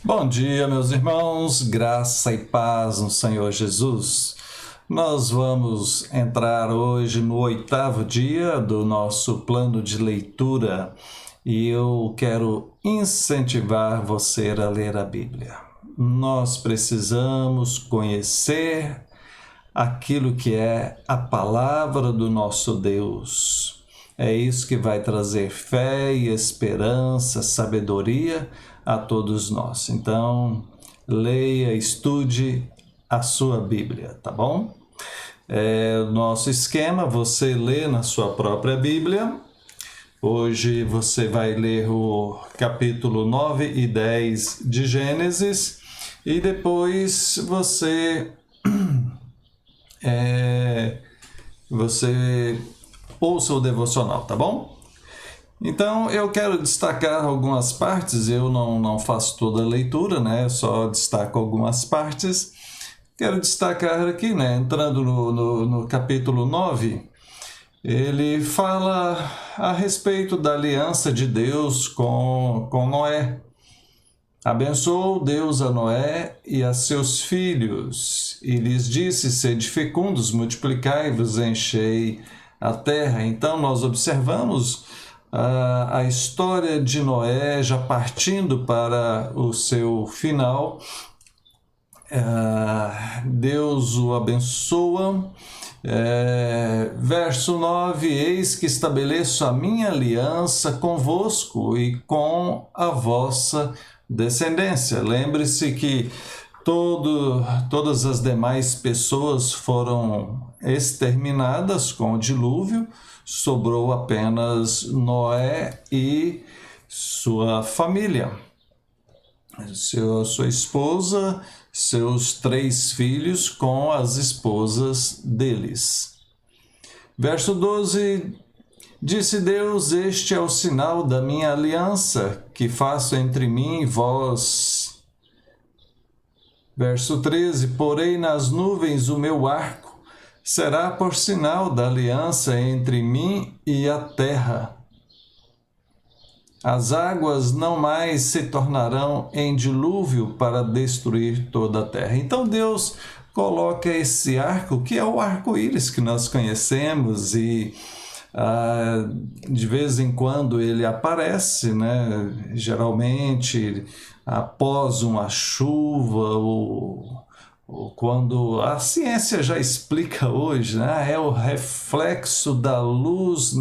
Bom dia, meus irmãos, graça e paz no Senhor Jesus. Nós vamos entrar hoje no 8º dia do nosso plano de leitura e eu quero incentivar você a ler a Bíblia. Nós precisamos conhecer aquilo que é a palavra do nosso Deus. É isso que vai trazer fé e esperança, sabedoria a todos nós. Então, leia, estude a sua Bíblia, tá bom? O nosso esquema, você lê na sua própria Bíblia. Hoje você vai ler o capítulo 9 e 10 de Gênesis e depois você ouça o devocional, tá bom? Então, eu quero destacar algumas partes, eu não faço toda a leitura, né? Eu só destaco algumas partes. Quero destacar aqui, né? Entrando no capítulo 9, ele fala a respeito da aliança de Deus com Noé. Abençoou Deus a Noé e a seus filhos, e lhes disse: sede fecundos, multiplicai-vos, enchei a terra. Então, nós observamos a história de Noé já partindo para o seu final. Deus o abençoa. Verso 9: eis que estabeleço a minha aliança convosco e com a vossa descendência. Lembre-se que todas as demais pessoas foram exterminadas com o dilúvio, sobrou apenas Noé e sua família, sua esposa, seus 3 filhos com as esposas deles. Verso 12: disse Deus: este é o sinal da minha aliança que faço entre mim e vós. Verso 13: porei nas nuvens o meu arco, será por sinal da aliança entre mim e a terra. As águas não mais se tornarão em dilúvio para destruir toda a terra. Então Deus coloca esse arco, que é o arco-íris que nós conhecemos, e de vez em quando ele aparece, né? Geralmente após uma chuva ou quando a ciência já explica hoje, né? É o reflexo da luz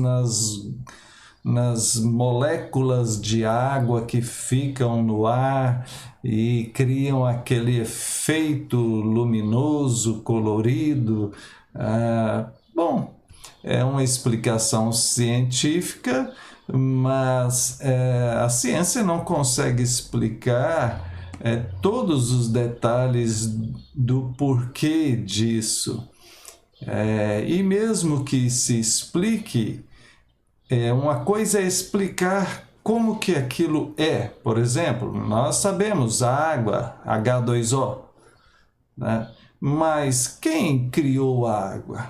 nas moléculas de água que ficam no ar e criam aquele efeito luminoso, colorido. Bom, é uma explicação científica, mas a ciência não consegue explicar todos os detalhes do porquê disso. E mesmo que se explique, uma coisa é explicar como que aquilo é. Por exemplo, nós sabemos a água, H2O, né? Mas quem criou a água?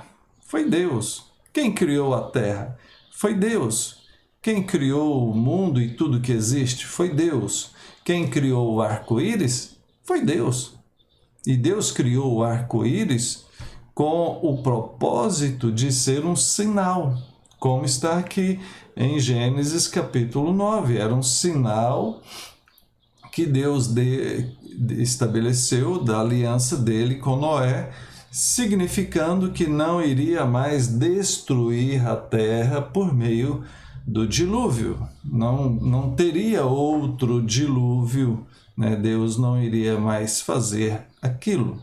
Foi Deus. Quem criou a terra? Foi Deus. Quem criou o mundo e tudo que existe? Foi Deus. Quem criou o arco-íris? Foi Deus. E Deus criou o arco-íris com o propósito de ser um sinal, como está aqui em Gênesis capítulo 9. Era um sinal que Deus estabeleceu da aliança dele com Noé, significando que não iria mais destruir a terra por meio do dilúvio. Não teria outro dilúvio, né? Deus não iria mais fazer aquilo.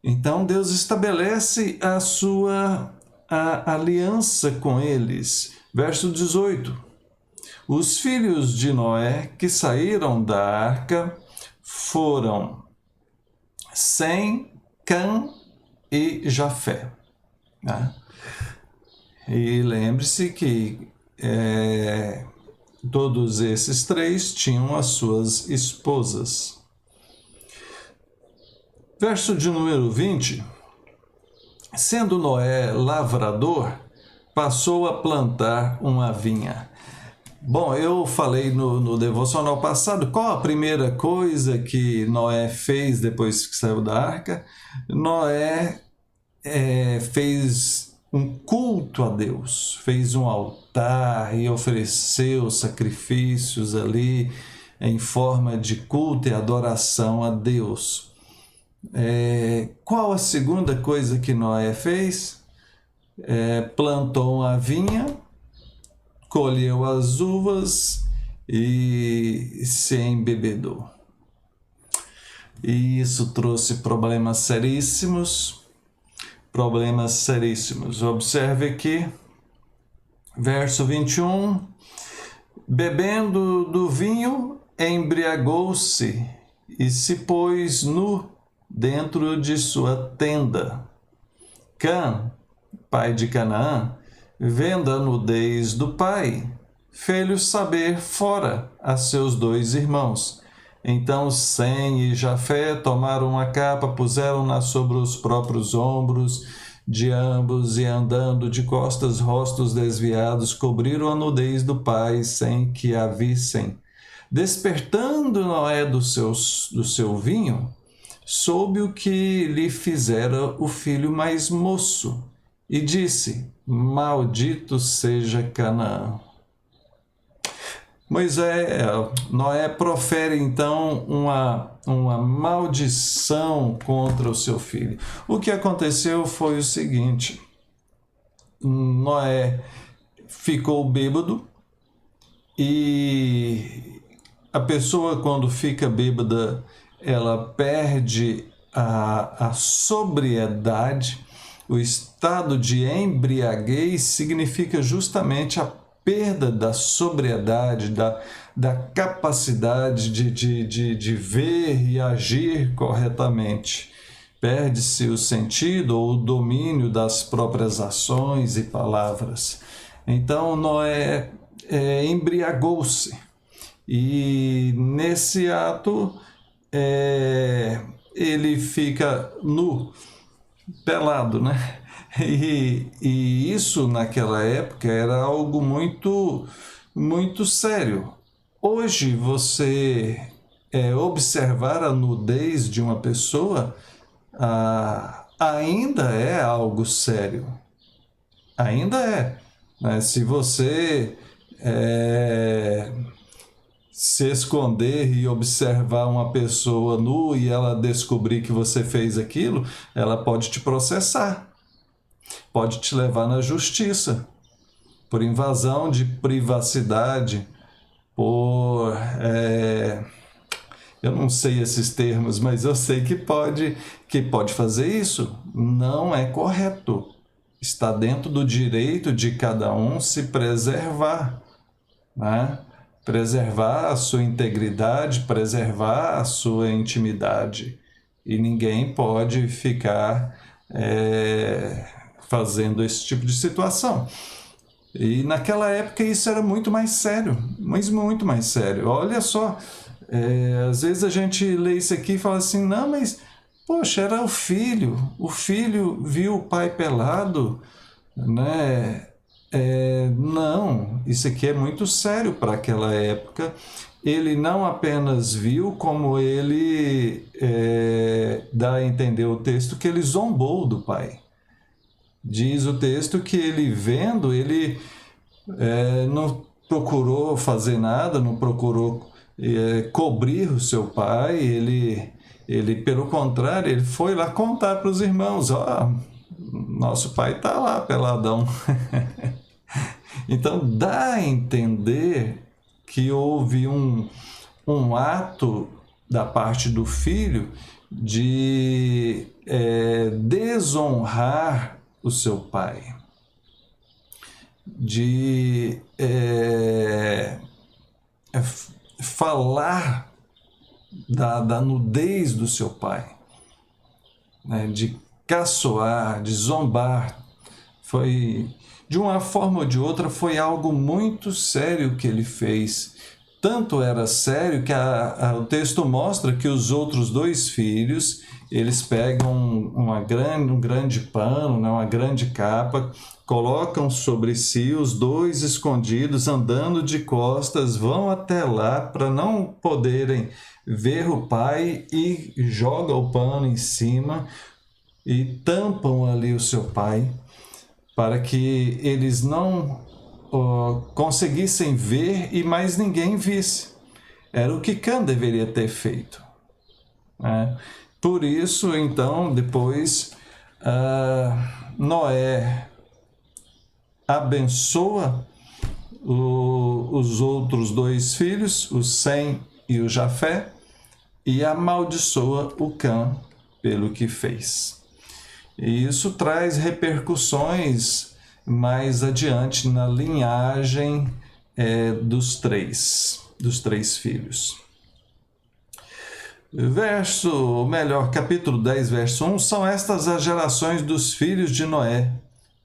Então Deus estabelece a aliança com eles. Verso 18: os filhos de Noé que saíram da arca foram Sem, Cã e Jafé. E lembre-se que todos esses 3 tinham as suas esposas. Verso de número 20: sendo Noé lavrador, passou a plantar uma vinha. Bom, eu falei no devocional passado qual a primeira coisa que Noé fez depois que saiu da arca. Noé fez um culto a Deus, fez um altar e ofereceu sacrifícios ali em forma de culto e adoração a Deus. Qual a segunda coisa que Noé fez? Plantou uma vinha, colheu as uvas e se embebedou. E isso trouxe problemas seríssimos. Observe aqui, verso 21. Bebendo do vinho, embriagou-se e se pôs nu dentro de sua tenda. Cã, pai de Canaã, vendo a nudez do pai, fez-lhe saber fora a seus 2 irmãos. Então Sem e Jafé tomaram uma capa, puseram-na sobre os próprios ombros de ambos e, andando de costas, rostos desviados, cobriram a nudez do pai sem que a vissem. Despertando Noé do seu vinho, soube o que lhe fizera o filho mais moço e disse: Maldito seja Canaã. Noé profere então uma maldição contra o seu filho. O que aconteceu foi o seguinte: Noé ficou bêbado, e a pessoa, quando fica bêbada, ela perde a sobriedade. O estado de embriaguez significa justamente a perda da sobriedade, da capacidade de ver e agir corretamente. Perde-se o sentido ou o domínio das próprias ações e palavras. Então, Noé embriagou-se. E nesse ato, ele fica nu, pelado, né? E isso naquela época era algo muito, muito sério. Hoje você observar a nudez de uma pessoa ainda é algo sério. Ainda é. Né? Se você se esconder e observar uma pessoa nua e ela descobrir que você fez aquilo, ela pode te processar. Pode te levar na justiça por invasão de privacidade, por... eu não sei esses termos, mas eu sei que pode fazer isso. Não é correto. Está dentro do direito de cada um se preservar, né? Preservar a sua integridade, preservar a sua intimidade. E ninguém pode ficar fazendo esse tipo de situação. E naquela época isso era muito mais sério, mas muito mais sério. Olha só, às vezes a gente lê isso aqui e fala assim, não, mas, poxa, era o filho viu o pai pelado, né? Não, isso aqui é muito sério para aquela época. Ele não apenas viu, como ele dá a entender o texto que ele zombou do pai. Diz o texto que ele vendo, ele não procurou fazer nada, não procurou cobrir o seu pai, ele pelo contrário, ele foi lá contar para os irmãos, nosso pai está lá peladão. Então dá a entender que houve um ato da parte do filho de desonrar o seu pai, de falar da nudez do seu pai, né? De caçoar, de zombar. Foi, de uma forma ou de outra, foi algo muito sério que ele fez. Tanto era sério que o texto mostra que os outros 2 filhos, eles pegam um grande pano, né, uma grande capa, colocam sobre si os dois escondidos, andando de costas, vão até lá para não poderem ver o pai e jogam o pano em cima e tampam ali o seu pai para que eles não conseguissem ver e mais ninguém visse. Era o que Cã deveria ter feito, né? Por isso, então, depois Noé abençoa os outros dois filhos, o Sem e o Jafé, e amaldiçoa o Cã pelo que fez. E isso traz repercussões mais adiante na linhagem dos três filhos. Capítulo 10, verso 1, são estas as gerações dos filhos de Noé,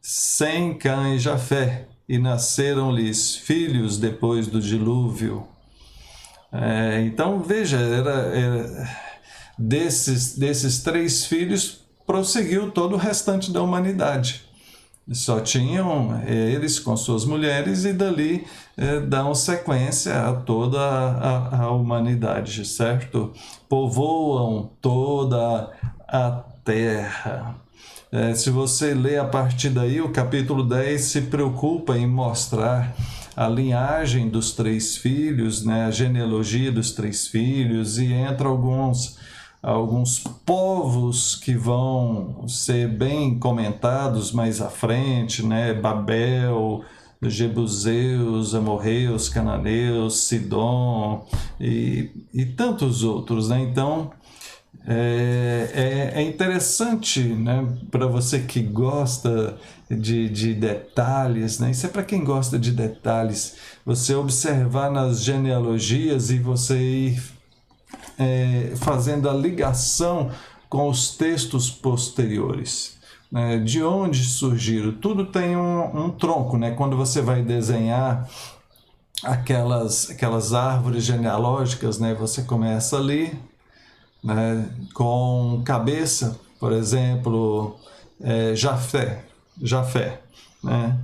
Sem, Cã e Jafé, e nasceram-lhes filhos depois do dilúvio. Então, veja, desses três filhos prosseguiu todo o restante da humanidade. Só tinham eles com suas mulheres e dali dão sequência a toda a humanidade, certo? Povoam toda a terra. Se você lê a partir daí, o capítulo 10 se preocupa em mostrar a linhagem dos três filhos, né? A genealogia dos três filhos, e entra alguns povos que vão ser bem comentados mais à frente, né? Babel, Jebuseus, Amorreus, Cananeus, Sidom e tantos outros, né? Então, é interessante, né? Para você que gosta de detalhes, né? Isso é para quem gosta de detalhes, você observar nas genealogias e você ir fazendo a ligação com os textos posteriores, né? De onde surgiram. Tudo tem um tronco, né? Quando você vai desenhar aquelas árvores genealógicas, né? Você começa ali, né? Com cabeça, por exemplo, Jafé, né?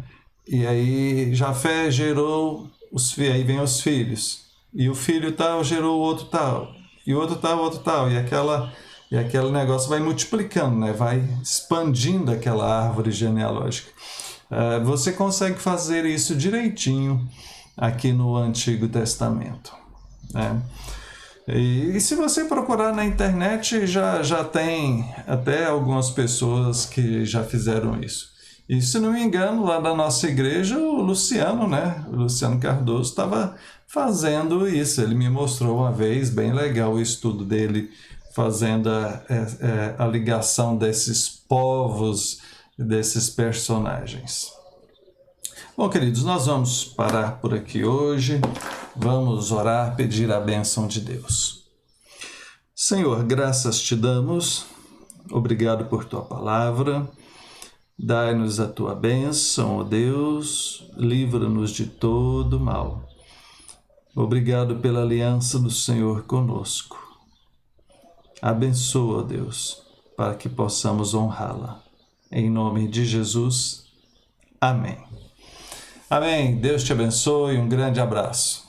E aí Jafé gerou aí vem os filhos, e o filho tal gerou o outro tal, e o outro tal, e aquele negócio vai multiplicando, né? Vai expandindo aquela árvore genealógica. Você consegue fazer isso direitinho aqui no Antigo Testamento, né? E se você procurar na internet, já tem até algumas pessoas que já fizeram isso. E se não me engano, lá da nossa igreja, o Luciano, né? O Luciano Cardoso estava fazendo isso. Ele me mostrou uma vez, bem legal o estudo dele, fazendo a ligação desses povos, desses personagens. Bom, queridos, nós vamos parar por aqui hoje. Vamos orar, pedir a bênção de Deus. Senhor, graças te damos. Obrigado por tua palavra. Dai-nos a tua bênção, ó Deus. Livra-nos de todo mal. Obrigado pela aliança do Senhor conosco. Abençoa, ó Deus, para que possamos honrá-la. Em nome de Jesus. Amém. Amém. Deus te abençoe. Um grande abraço.